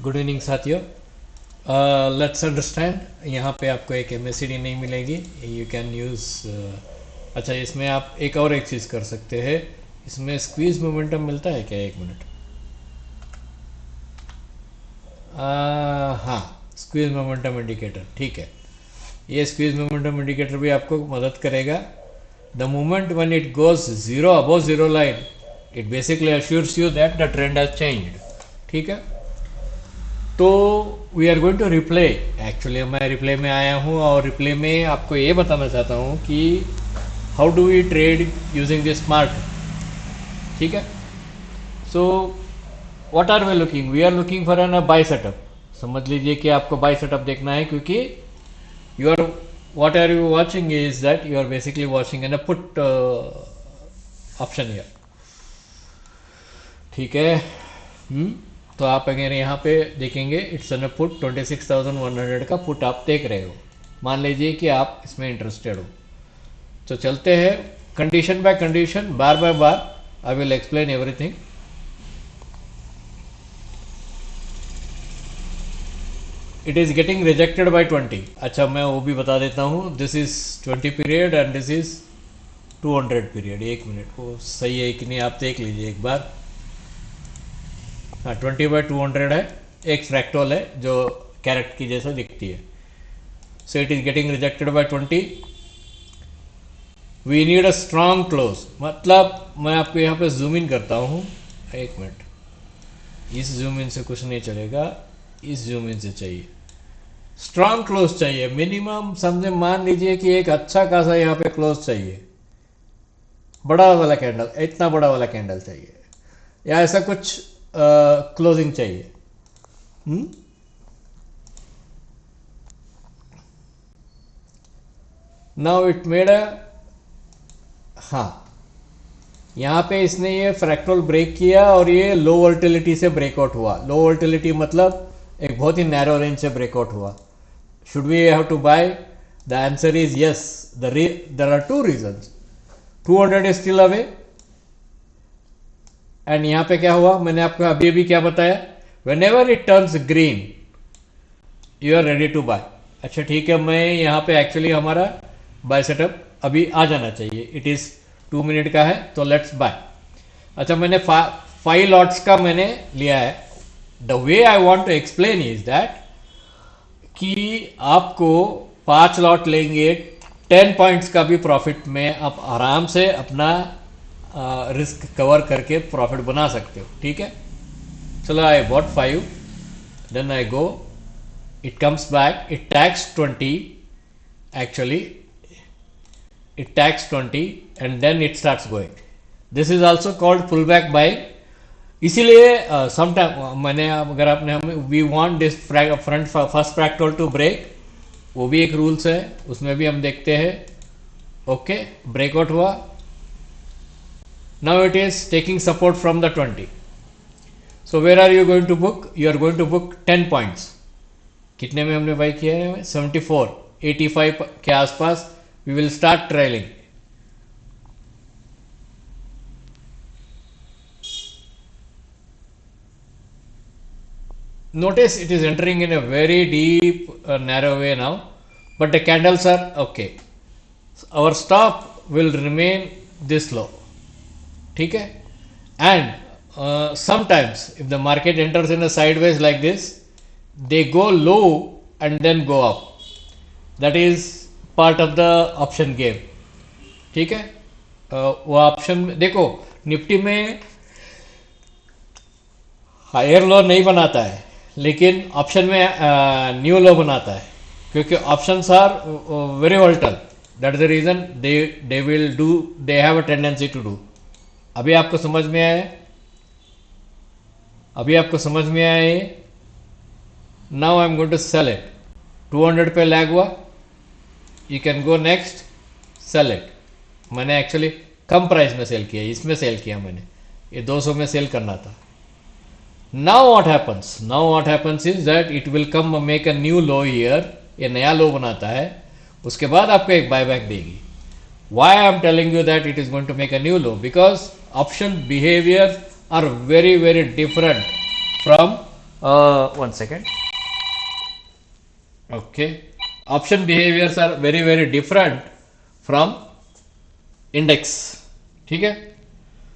Good evening साथियों। Let's understand. यहाँ पे आपको एक एमएससीडी नहीं मिलेगी। You can use. अच्छा, इसमें आप एक चीज़ कर सकते हैं। इसमें स्क्वीज मोमेंटम मिलता है क्या? एक मिनट। हाँ, स्क्वीज मोमेंटम इंडिकेटर, ठीक है। ये स्क्वीज मोमेंटम इंडिकेटर भी आपको मदद करेगा। The moment when it goes zero above zero line, it basically assures you that the trend has changed. ठीक है। तो we are going to replay. Actually मैं रिप्ले में आया हूँ और रिप्ले में आपको ये बताना चाहता हूँ कि how do we trade using this smart. ठीक है। So what are we are looking for an buy setup. समझ लीजिए कि आपको बाय सेटअप देखना है, क्योंकि you are what are you watching is that you are basically watching an put option here. ठीक है। तो आप अगर यहाँ पे देखेंगे, इट्स एन पुट 26,100 का पुट आप देख रहे हो। मान लीजिए कि आप इसमें इंटरेस्टेड हो, तो चलते हैं condition by condition, bar by bar. I will explain everything. It is getting rejected by 20। अच्छा, मैं वो भी बता देता हूँ। This is 20 period and this is 200 period. एक मिनट, वो सही है कि नहीं आप देख लीजिए एक बार। हाँ, 20/200 है। एक फ्रैक्टल है जो कैरेट की जैसा दिखती है। So it is getting rejected by 20। We need a strong close. मतलब मैं आपको यहाँ पे जूम इन करता हूँ। एक मिनट, इस जूम इन से कुछ नहीं चलेगा, इस जूम इन से चाहिए। स्ट्रांग क्लोज चाहिए मिनिमम। समझे, मान लीजिए कि एक अच्छा खासा यहाँ पे क्लोज चाहिए। बड़ा वाला कैंडल, इतना बड़ा वाला कैंडल चाहिए, या ऐसा कुछ क्लोजिंग चाहिए। नाउ इट मेड अ, हाँ, यहाँ पे इसने ये फ्रैक्टल ब्रेक किया और ये लो वोल्टिलिटी से ब्रेकआउट हुआ। लो वोल्टिलिटी मतलब एक बहुत ही नैरो रेंज से ब्रेकआउट हुआ। Should we have to buy? The answer is yes. There are two reasons. 200 is still away, and यहाँ पे क्या हुआ, मैंने आपको अभी अभी क्या बताया, whenever it turns green you are ready to buy. अच्छा ठीक है, मैं यहाँ पे एक्चुअली हमारा बाय सेटअप अभी आ जाना चाहिए। इट इज 2 मिनट का है, तो लेट्स बाय। अच्छा, मैंने 5 लॉट्स का मैंने लिया है। The way I want to explain is that कि आपको 5 लॉट लेंगे, 10 पॉइंट्स का भी प्रॉफिट में आप आराम से अपना रिस्क कवर करके प्रॉफिट बना सकते हो। ठीक है। चलो, I bought 5, then I go, it comes back, it tags 20, actually it tags 20 and then it starts going. This is also called pullback buying. इसीलिए समटाइम मैंने, अगर आपने हमें we want this front first fractal to break, वो भी एक rules है, उसमें भी हम देखते हैं। ओके, ब्रेकआउट हुआ। Now it is taking support from the 20। So where are you going to book? You are going to book 10 points. कितने में हमने बाई किया है? 74, 85 के आसपास। We will start trailing. Notice it is entering in a very deep narrow way now, but the candles are okay. Our stop will remain this low. ठीक है। And sometimes if the market enters in a sideways like this, they go low and then go up. That is part of the option game. ठीक है। वो option देखो, Nifty में higher low नहीं बनाता है, लेकिन ऑप्शन में न्यू लो बनाता है, क्योंकि options are very volatile. That is the reason they will do, they have a tendency to do. अभी आपको समझ में आया? अभी आपको समझ में आया ये? Now I am going to sell it. 200 पे लैग हुआ, you can go next, sell it. मैंने एक्चुअली कम प्राइस में सेल किया, इसमें सेल किया मैंने, ये 200 में सेल करना था। Now what happens? Now what happens is that it will come make a new low here. ये नया लो बनाता है, उसके बाद आपको एक बायबैक देगी। Why I am telling you that it is going to make a new low? Because option behaviour are very very different from One second. Okay. Option behaviors are very very different from index. ठीक है?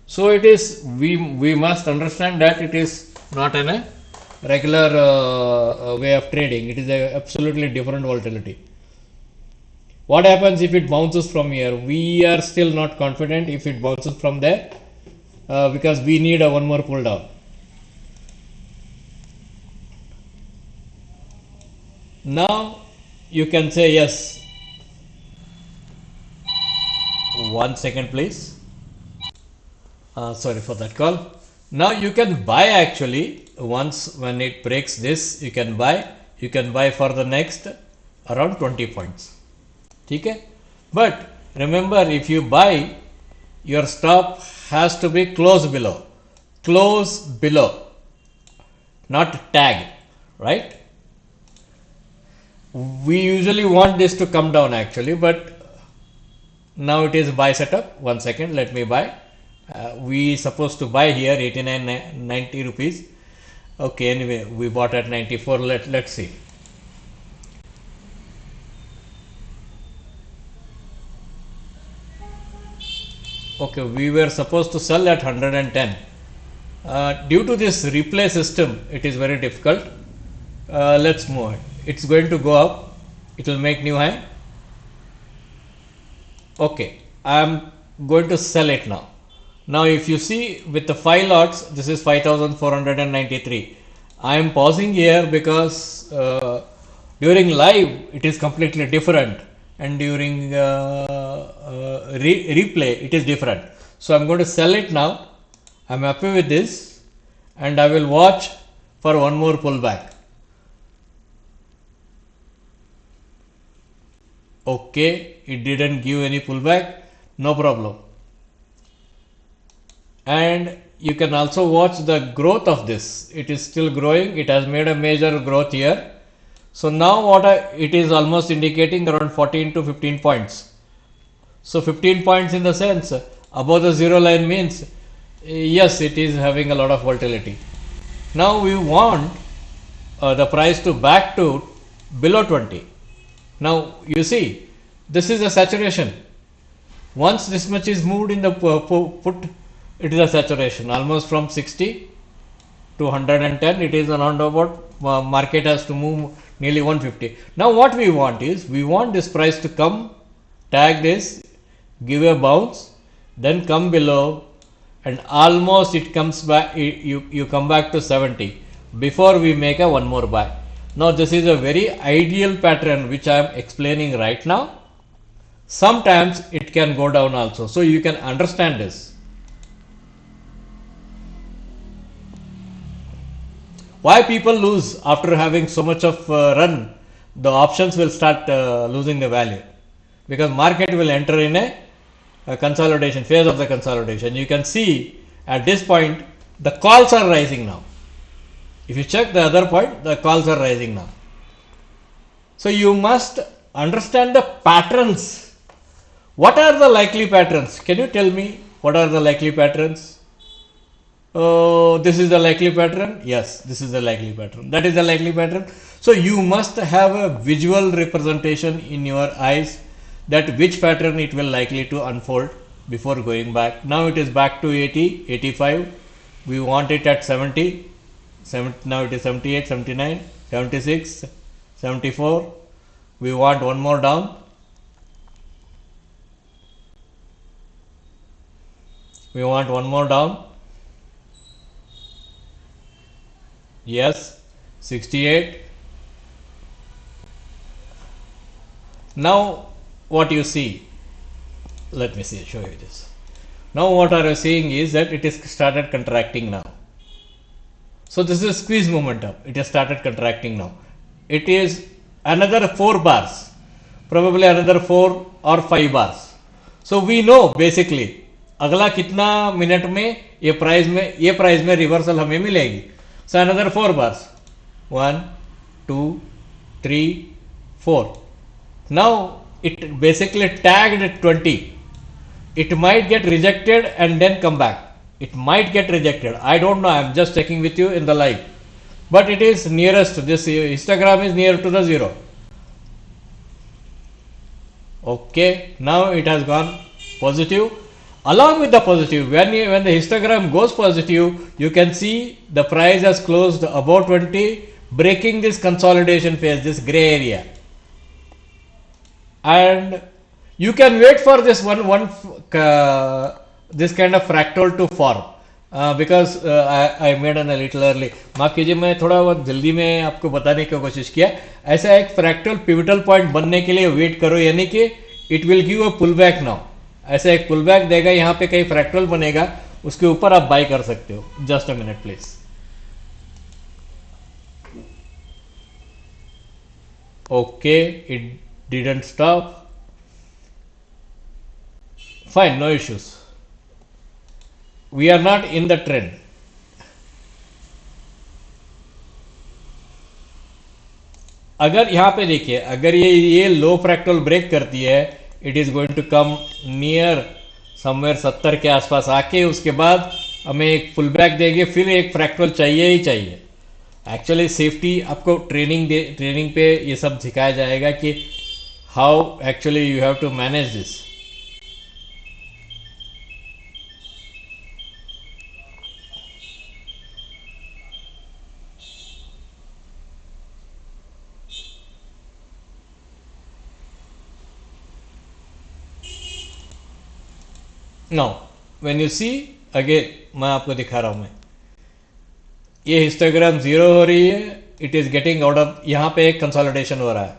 So it is we must understand that it is not a regular way of trading. It is a absolutely different volatility. What happens if it bounces from here? We are still not confident if it bounces from there because we need a one more pull down. Now you can say yes. 1 second, please. Sorry for that call. Now you can buy actually once when it breaks this, you can buy. You can buy for the next around 20 points. Okay? But remember, if you buy, your stop has to be close below. Close below, not tag, right? We usually want this to come down actually, but now it is buy setup. 1 second, let me buy. We supposed to buy here 89.90 rupees. Okay, anyway, we bought at 94. Let's see. Okay, we were supposed to sell at 110. Due to this replay system, it is very difficult. Let's move it. It's going to go up. It will make new high. Okay, I am going to sell it now. Now, if you see with the 5 lots, this is 5,493. I am pausing here because during live it is completely different, and during replay it is different. So, I am going to sell it now. I am happy with this, and I will watch for one more pullback. Okay, it didn't give any pullback, no problem. And you can also watch the growth of this. It is still growing. It has made a major growth here. So now it is almost indicating around 14 to 15 points. So 15 points in the sense above the zero line means yes, it is having a lot of volatility. Now we want the price to back to below 20. Now you see, this is a saturation. Once this much is moved in the put, it is a saturation almost from 60 to 110. It is around about market has to move nearly 150. Now what we want is, we want this price to come, tag this, give a bounce, then come below, and almost it comes back, you come back to 70 before we make a one more buy. Now this is a very ideal pattern which I am explaining right now. Sometimes it can go down also, so you can understand this. Why people lose after having so much of run? The options will start losing the value because market will enter in a consolidation phase of the consolidation. You can see at this point the calls are rising now. If you check the other point, the calls are rising now. So you must understand the patterns. What are the likely patterns? Can you tell me what are the likely patterns? Oh, this is the likely pattern. Yes, this is the likely pattern. That is the likely pattern. So you must have a visual representation in your eyes that which pattern it will likely to unfold before going back. Now it is back to 80, 85. We want it at 70. Now it is 78, 79, 76, 74. We want one more down. We want one more down. Yes, 68. Now what you see, let me see, show you this. Now what are you seeing is that it is started contracting now. So this is squeeze momentum. It has started contracting now. It is another 4 bars, probably another 4 or 5 bars. So we know basically अगला कितना minute में ये price में reversal हमें मिलेगी. So another 4 bars. 1, 2, 3, 4. Now it basically tagged at 20. It might get rejected and then come back. It might get rejected. I don't know. I'm just checking with you in the live. but it is nearest, this histogram is near to the 0. Okay, now it has gone positive. Along with the positive, when the histogram goes positive, you can see the price has closed above 20, breaking this consolidation phase, this gray area. And you can wait for this this kind of fractal to form, because I made an a little early. माफ कीजिए, मैं थोड़ा बहुत जल्दी में आपको बताने की कोशिश किया. ऐसा एक फ्रैक्टल पिवटल पॉइंट बनने के लिए वेट करो, यानी कि it will give a pull back now. ऐसा एक पुल बैक देगा, यहाँ पे कहीं फ्रैक्टल बनेगा, उसके ऊपर आप बाय कर सकते हो. Just a minute please. Okay, it didn't stop. Fine, no issues. We are not in the trend. अगर यहां पे देखिए, अगर ये लो फ्रैक्टल ब्रेक करती है, it is going to come near somewhere 70 के आसपास आके, उसके बाद हमें एक पुल बैक देंगे, फिर एक फ्रैक्टल चाहिए ही चाहिए. एक्चुअली सेफ्टी आपको ट्रेनिंग पे ये सब सिखाया जाएगा कि how actually you have to manage this. No, when you see again, मैं आपको दिखा रहा हूं. मैं ये हिस्टोग्राम 0 हो रही है, it is getting out of, यहां पे एक कंसोलिडेशन हो रहा है.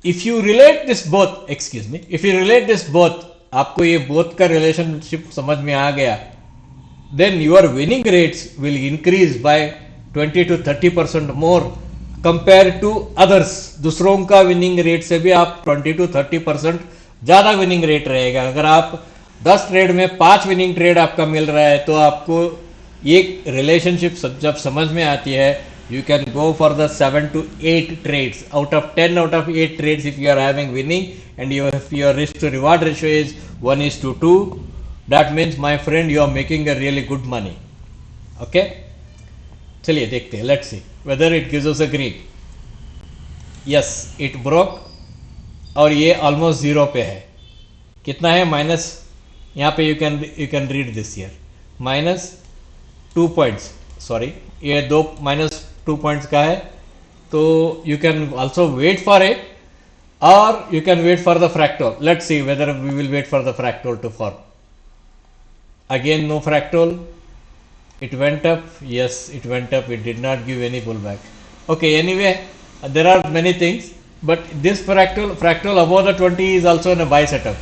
If you relate this both, excuse me, if you relate this both, आपको ये बोथ का रिलेशनशिप समझ में आ गया, then your winning rates will increase by 20 to 30% more compare to others. दूसरों का विनिंग रेट से भी आप 20 to 30% ज्यादा विनिंग रेट रहेगा. अगर आप 10 ट्रेड में 5 विनिंग ट्रेड आपका मिल रहा है, तो आपको ये रिलेशनशिप जब समझ में आती है, you can go for the 7 to 8 trades out of 10 out of 8 trades if you are having winning and your risk to reward ratio is 1:2. that means my friend, you are making a really good money. okay, चलिए देखते हैं, let's see whether it gives us a green. yes, it broke और ये almost 0 पे है. कितना है? Minus, यहाँ पे you can read this year, -2 points, sorry, ये -2 पॉइंट्स का है. तो you can also wait for it, और you can wait for the fractal. Let's see whether we will wait for the fractal to form. Again no fractal, it went up, yes it went up, it did not give any pullback. okay, anyway, there are many things, but this fractal above the 20 is also in a buy setup.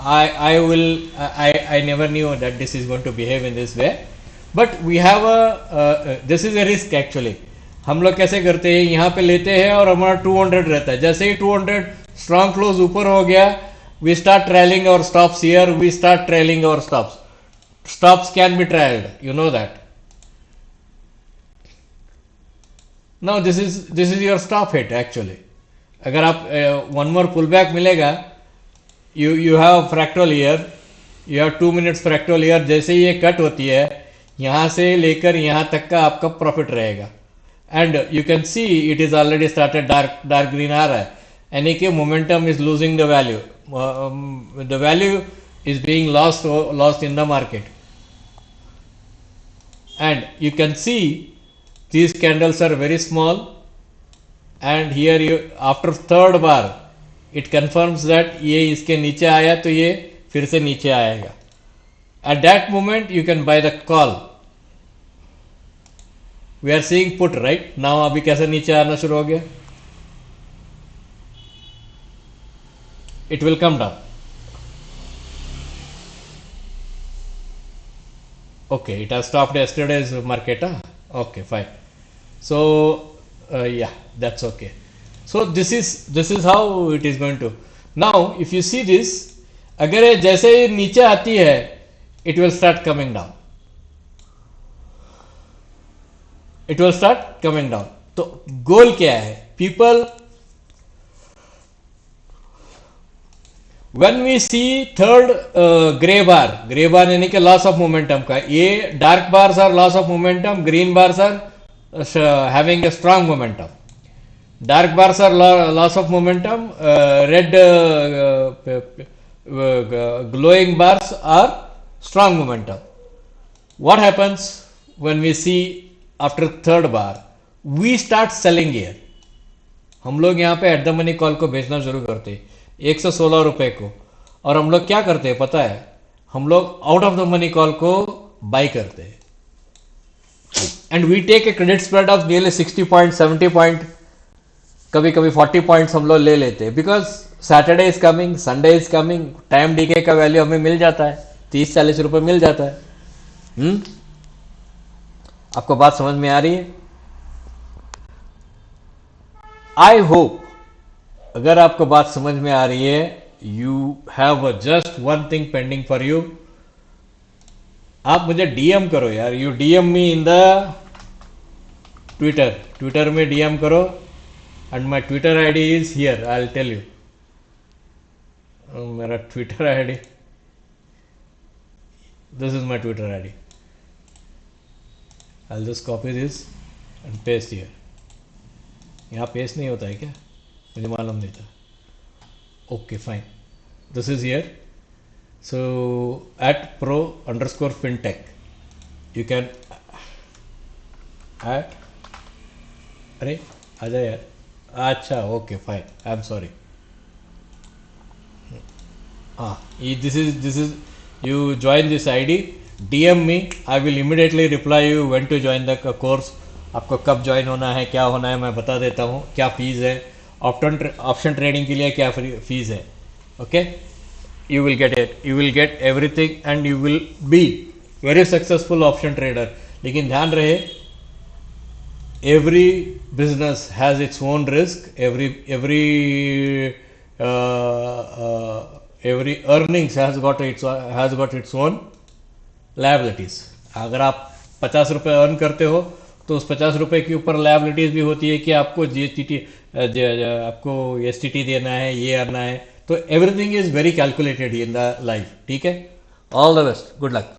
I never knew that this is going to behave in this way, but we have this is a risk actually. हम लोग कैसे करते हैं, यहाँ पे लेते हैं और हमारा 200 रहता है. जैसे ही 200 स्ट्रॉन्ग क्लोज ऊपर हो गया, we start trailing our stops here, we start trailing our stops. Stops can be trailed, you know that. Now this is your stop hit actually. अगर आप one more pullback मिलेगा, you have fractal here, you have 2 minutes fractal here. जैसे ही ये cut होती है, यहाँ से लेकर यहाँ तक का आपका प्रॉफिट रहेगा. And you can see it is already started dark green आ रहा है, यानी कि momentum is losing the value, the value is being lost in the market. and you can see these candles are very small, and here you after third bar it confirms that ये इसके नीचे आया तो ये फिर से नीचे आएगा. at that moment you can buy the call. we are seeing put right now. अभी कैसे नीचे आना शुरू हो गया, it will come down. okay, it has stopped yesterday's market. okay, fine. so yeah, that's okay. so this is how it is going to. now if you see this, अगर ये जैसे ही नीचे आती है, it will start coming down, it will start coming down. तो गोल क्या है? people when we see third grey bar यानी कि लॉस ऑफ मोमेंटम का, ये dark bars are loss of momentum, green bars are having a strong momentum. Dark bars are loss of momentum. Red glowing bars are strong momentum. What happens when we see after third bar? We start selling here. हम लोग यहाँ पे at the money call को बेचना शुरू करते हैं 116 रुपए को, और हम लोग क्या करते हैं पता है, हम लोग out of the money call को बाई करते हैं, and we take a credit spread of nearly 60 point 70 point, कभी कभी 40 पॉइंट्स हम लोग ले लेते हैं, because Saturday is coming, Sunday is coming, time decay का वैल्यू हमें मिल जाता है, 30-40 रुपए मिल जाता है. आपको बात समझ में आ रही है? आई होप अगर आपको बात समझ में आ रही है, you have just one thing pending for you. आप मुझे डीएम करो यार, you DM me in the Twitter में डीएम करो, and my Twitter ID is here. I'll tell you. मेरा Twitter ID. This is my Twitter ID. I'll just copy this and paste here. यहाँ paste नहीं होता है क्या? मुझे मालूम नहीं था. Okay, fine. This is here. So at pro_fintech, you can add. अरे आजा यार. अच्छा, okay fine, I am sorry. This is you join this ID, DM me, I will immediately reply you when to join the course. आपको कब join होना है, क्या होना है, मैं बता देता हूँ. क्या फीस है, ऑप्शन ट्रेडिंग के लिए क्या फीस है. Okay, you will get it, you will get everything and you will be very successful option trader. लेकिन ध्यान रहे, every business has its own risk, every earnings has got its own liabilities. अगर आप 50 रुपए earn करते हो तो उस 50 रुपए के ऊपर लायबिलिटीज भी होती है कि आपको जीएसटी, आपको एसटीटी देना है, ये आना है. तो everything is very calculated in the life. ठीक है, all the best, good luck.